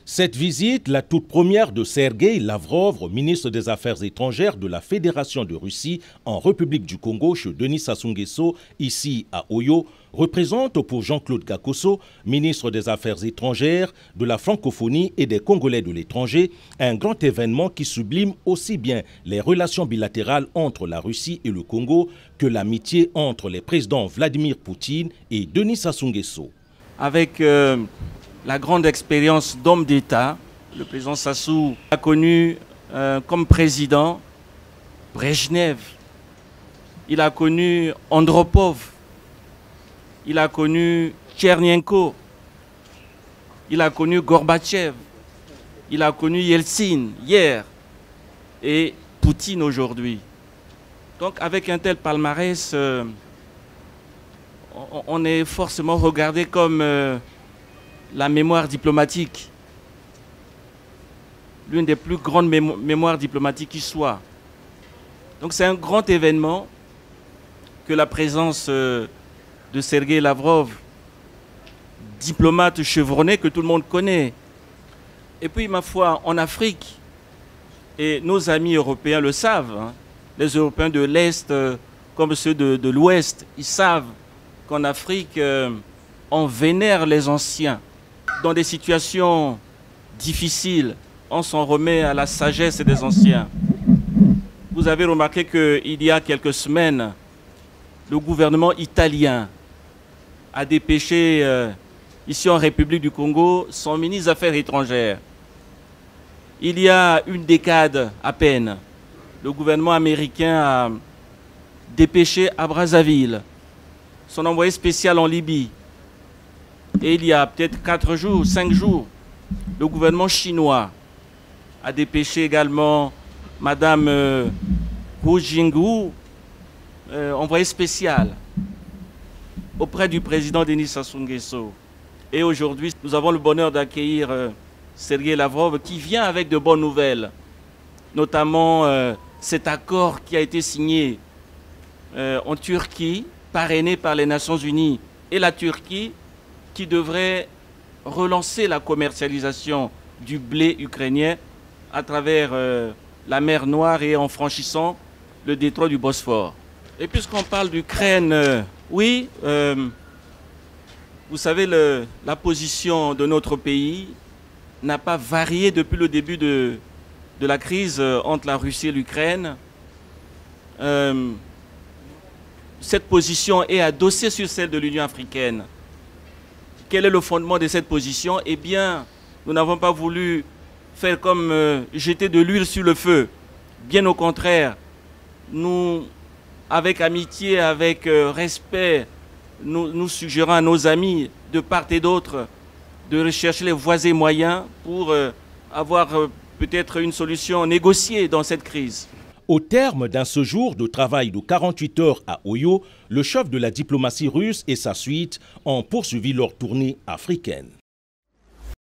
Cette visite, la toute première de Sergueï Lavrov, ministre des Affaires étrangères de la Fédération de Russie en République du Congo chez Denis Sassou Nguesso, ici à Oyo, représente pour Jean-Claude Gakosso, ministre des Affaires étrangères, de la francophonie et des Congolais de l'étranger, un grand événement qui sublime aussi bien les relations bilatérales entre la Russie et le Congo que l'amitié entre les présidents Vladimir Poutine et Denis Sassou Nguesso. Avec la grande expérience d'homme d'État, le président Sassou a connu comme président Brejnev, il a connu Andropov, il a connu Tchernenko, il a connu Gorbatchev, il a connu Yeltsin hier et Poutine aujourd'hui. Donc avec un tel palmarès, on est forcément regardé comme la mémoire diplomatique, l'une des plus grandes mémoires diplomatiques qui soit. Donc c'est un grand événement que la présence de Sergueï Lavrov, diplomate chevronné que tout le monde connaît. Et puis, ma foi, en Afrique, et nos amis européens le savent, hein, les Européens de l'Est comme ceux de l'Ouest, ils savent qu'en Afrique, on vénère les anciens. Dans des situations difficiles, on s'en remet à la sagesse des anciens. Vous avez remarqué qu'il y a quelques semaines, le gouvernement italien a dépêché ici en République du Congo son ministre des Affaires étrangères. Il y a une décade à peine, le gouvernement américain a dépêché à Brazzaville son envoyé spécial en Libye. Et il y a peut-être 4 jours, 5 jours, le gouvernement chinois a dépêché également Madame Hu Jingwu, envoyé spécial auprès du président Denis Sassou Nguesso. Et aujourd'hui, nous avons le bonheur d'accueillir Sergueï Lavrov qui vient avec de bonnes nouvelles, notamment cet accord qui a été signé en Turquie, parrainé par les Nations Unies et la Turquie, qui devrait relancer la commercialisation du blé ukrainien à travers la mer Noire et en franchissant le détroit du Bosphore. Et puisqu'on parle d'Ukraine, oui, vous savez, la position de notre pays n'a pas varié depuis le début de la crise entre la Russie et l'Ukraine. Cette position est adossée sur celle de l'Union africaine. Quel est le fondement de cette position? Eh bien, nous n'avons pas voulu faire comme jeter de l'huile sur le feu. Bien au contraire, nous, avec amitié, avec respect, nous suggérons à nos amis de part et d'autre de rechercher les voies et moyens pour avoir peut-être une solution négociée dans cette crise. Au terme d'un séjour de travail de 48 heures à Oyo, le chef de la diplomatie russe et sa suite ont poursuivi leur tournée africaine.